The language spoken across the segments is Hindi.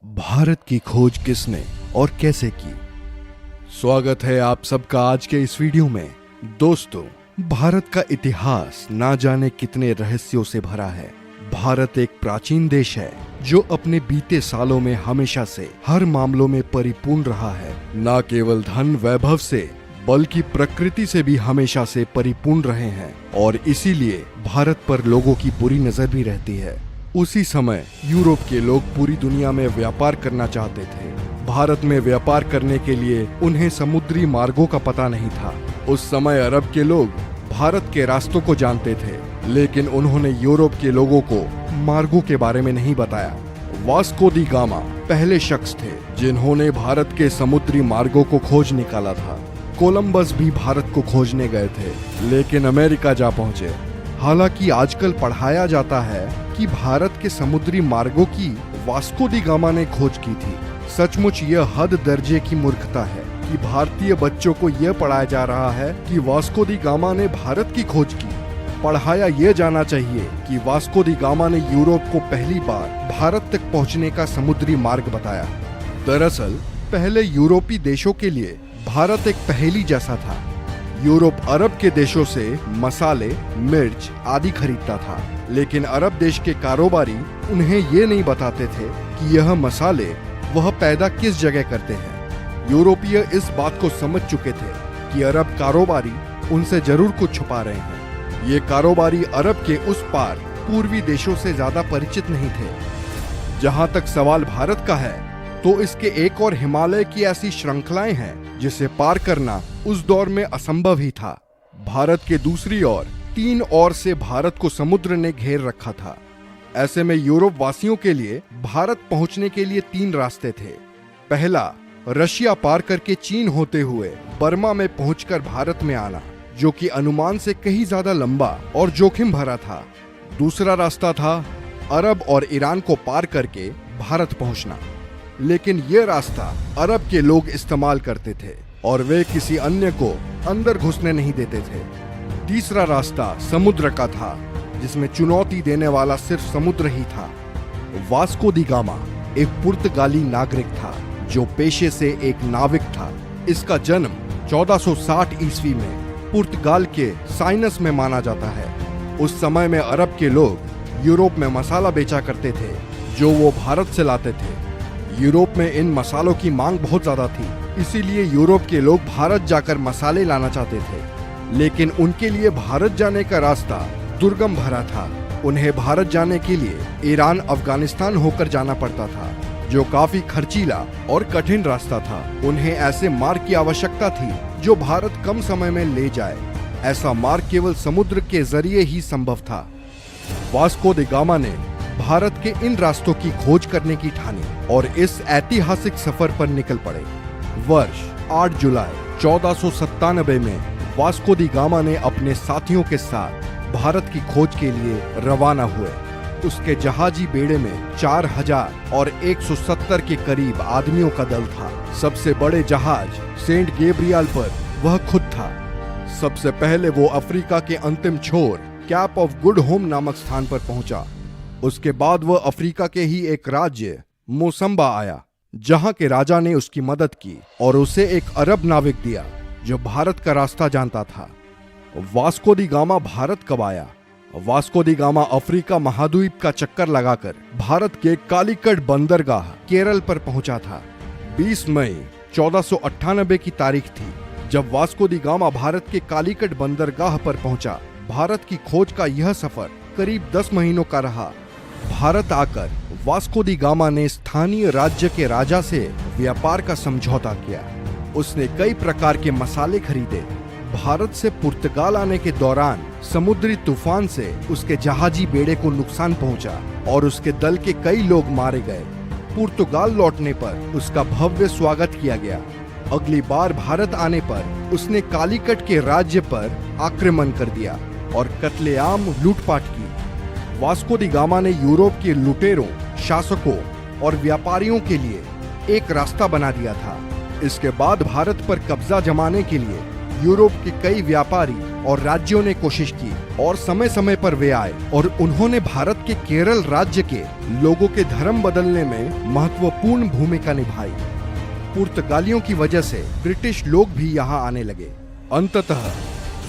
भारत की खोज किसने और कैसे की। स्वागत है आप सबका आज के इस वीडियो में। दोस्तों, भारत का इतिहास ना जाने कितने रहस्यों से भरा है। भारत एक प्राचीन देश है जो अपने बीते सालों में हमेशा से हर मामलों में परिपूर्ण रहा है। न केवल धन वैभव से बल्कि प्रकृति से भी हमेशा से परिपूर्ण रहे हैं और इसीलिए भारत पर लोगों की बुरी नजर भी रहती है। उसी समय यूरोप के लोग पूरी दुनिया में व्यापार करना चाहते थे। भारत में व्यापार करने के लिए उन्हें समुद्री मार्गों का पता नहीं था। उस समय अरब के लोग भारत के रास्तों को जानते थे, लेकिन उन्होंने यूरोप के लोगों को मार्गों के बारे में नहीं बताया। वास्को दी गामा पहले शख्स थे जिन्होंने भारत के समुद्री मार्गों को खोज निकाला था। कोलंबस भी भारत को खोजने गए थे, लेकिन अमेरिका जा पहुंचे। हालांकि आजकल पढ़ाया जाता है कि भारत के समुद्री मार्गों की वास्को दी गामा ने खोज की थी। सचमुच यह हद दर्जे की मूर्खता है कि भारतीय बच्चों को यह पढ़ाया जा रहा है कि वास्को दी गामा ने भारत की खोज की। पढ़ाया यह जाना चाहिए कि वास्को दी गामा ने यूरोप को पहली बार भारत तक पहुंचने का समुद्री मार्ग बताया। दरअसल पहले यूरोपी देशों के लिए भारत एक पहेली जैसा था। यूरोप अरब के देशों से मसाले, मिर्च आदि खरीदता था, लेकिन अरब देश के कारोबारी उन्हें ये नहीं बताते थे कि यह मसाले वह पैदा किस जगह करते हैं। यूरोपीय इस बात को समझ चुके थे कि अरब कारोबारी उनसे जरूर कुछ छुपा रहे हैं। ये कारोबारी अरब के उस पार पूर्वी देशों से ज्यादा परिचित नहीं थे। जहां तक सवाल भारत का है, तो इसके एक और हिमालय की ऐसी श्रृंखलाएं हैं जिसे पार करना उस दौर में असंभव ही था। भारत के दूसरी ओर 3 ओर से भारत को समुद्र ने घेर रखा था। ऐसे में यूरोप वासियों के लिए भारत पहुंचने के लिए 3 रास्ते थे। पहला, रशिया पार करके चीन होते हुए बर्मा में पहुंचकर भारत में आना, जो कि अनुमान से कहीं ज्यादा लंबा और जोखिम भरा था। दूसरा रास्ता था अरब और ईरान को पार करके भारत पहुंचना, लेकिन यह रास्ता अरब के लोग इस्तेमाल करते थे और वे किसी अन्य को अंदर घुसने नहीं देते थे। तीसरा रास्ता समुद्र का था, जिसमें चुनौती देने वाला सिर्फ समुद्र ही था। वास्को दी गामा एक पुर्तगाली नागरिक था जो पेशे से एक नाविक था। इसका जन्म 1460 ईस्वी में पुर्तगाल के साइनस में माना जाता है। उस समय में अरब के लोग यूरोप में मसाला बेचा करते थे जो वो भारत से लाते थे। यूरोप में इन मसालों की मांग बहुत ज्यादा थी, इसीलिए यूरोप के लोग भारत जाकर मसाले लाना चाहते थे, लेकिन उनके लिए भारत जाने का रास्ता दुर्गम भरा था। उन्हें भारत जाने के लिए ईरान, अफगानिस्तान होकर जाना पड़ता था, जो काफी खर्चीला और कठिन रास्ता था। उन्हें ऐसे मार्ग की आवश्यकता थी जो भारत कम समय में ले जाए। ऐसा मार्ग केवल समुद्र के जरिए ही संभव था। वास्को द गामा ने भारत के इन रास्तों की खोज करने की ठानी और इस ऐतिहासिक सफर पर निकल पड़े। वर्ष 8 जुलाई 1497 में वास्को दी गामा ने अपने साथियों के साथ भारत की खोज के लिए रवाना हुए। उसके जहाजी बेड़े में 4000 और 170 के करीब आदमियों का दल था। सबसे बड़े जहाज सेंट गैब्रियल पर वह खुद था। सबसे पहले वो अफ्रीका के अंतिम छोर कैप ऑफ गुड होम नामक स्थान पर पहुंचा। उसके बाद वह अफ्रीका के ही एक राज्य मोसम्बा आया, जहां के राजा ने उसकी मदद की और उसे एक अरब नाविक दिया जो भारत का रास्ता जानता था। वास्को दी गामा भारत कब आया? वास्को दी गामा अफ्रीका महाद्वीप का चक्कर लगाकर भारत के कालीकट बंदरगाह केरल पर पहुंचा था। 20 मई 1498 की तारीख थी जब वास्को दी गामा भारत के कालीकट बंदरगाह पर पहुंचा। भारत की खोज का यह सफर करीब 10 महीनों का रहा। भारत आकर वास्को दी गामा ने स्थानीय राज्य के राजा से व्यापार का समझौता किया। उसने कई प्रकार के मसाले खरीदे। भारत से पुर्तगाल आने के दौरान समुद्री तूफान से उसके जहाजी बेड़े को नुकसान पहुंचा और उसके दल के कई लोग मारे गए। पुर्तगाल लौटने पर उसका भव्य स्वागत किया गया। अगली बार भारत आने पर उसने कालीकट के राज्य पर आक्रमण कर दिया और कत्लेआम लूटपाट की। वास्को दी गामा ने यूरोप के लुटेरों, शासकों और व्यापारियों के लिए एक रास्ता बना दिया था। इसके बाद भारत पर कब्जा जमाने के लिए यूरोप के कई व्यापारी और राज्यों ने कोशिश की और समय समय पर वे आए और उन्होंने भारत के केरल राज्य के लोगों के धर्म बदलने में महत्वपूर्ण भूमिका निभाई। पुर्तगालियों की वजह से ब्रिटिश लोग भी यहाँ आने लगे। अंततः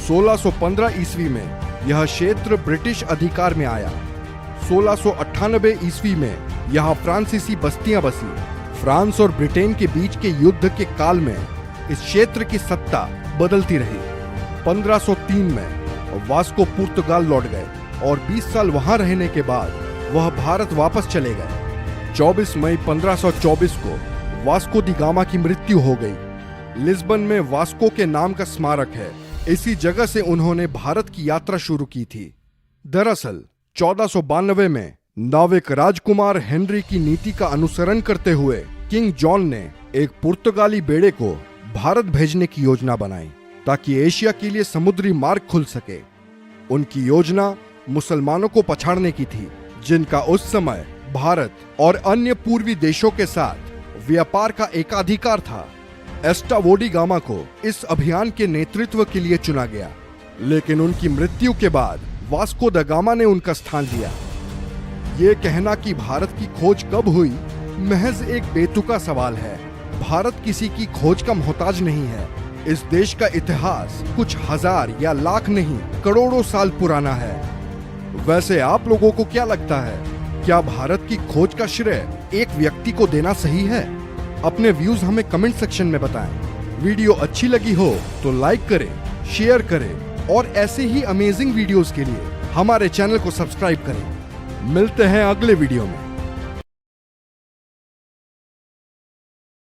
1615 ईस्वी में यह क्षेत्र ब्रिटिश अधिकार में आया। 1698 ईस्वी में यहाँ फ्रांसीसी बस्तियां बसी। फ्रांस और ब्रिटेन के बीच के युद्ध के काल में इस क्षेत्र की सत्ता बदलती रही। 1503 में वास्को पुर्तगाल लौट गए और 20 साल वहां रहने के बाद वह भारत वापस चले गए। 24 मई 1524 को वास्को दी गामा की मृत्यु हो गई। लिस्बन में वास्को के नाम का स्मारक है। इसी जगह से उन्होंने भारत की यात्रा शुरू की थी। दरअसल 1492 में नाविक राजकुमार हेनरी की नीति का अनुसरण करते हुए किंग जॉन ने एक पुर्तगाली बेड़े को भारत भेजने की योजना बनाई ताकि एशिया के लिए समुद्री मार्ग खुल सके। उनकी योजना मुसलमानों को पछाड़ने की थी, जिनका उस समय भारत और अन्य पूर्वी देशों के साथ व्यापार का एकाधिकार था। एस्टावो डी गामा को इस अभियान के नेतृत्व के लिए चुना गया, लेकिन उनकी मृत्यु के बाद वास्को द गामा ने उनका स्थान लिया। ये कहना कि भारत की खोज कब हुई महज एक बेतुका सवाल है। भारत किसी की खोज का मोहताज नहीं है। इस देश का इतिहास कुछ हजार या लाख नहीं, करोड़ों साल पुराना है। वैसे आप लोगों को क्या लगता है, क्या भारत की खोज का श्रेय एक व्यक्ति को देना सही है? अपने व्यूज हमें कमेंट सेक्शन में बताएं। वीडियो अच्छी लगी हो तो लाइक करें, शेयर करें और ऐसे ही अमेजिंग वीडियोस के लिए हमारे चैनल को सब्सक्राइब करें। मिलते हैं अगले वीडियो में।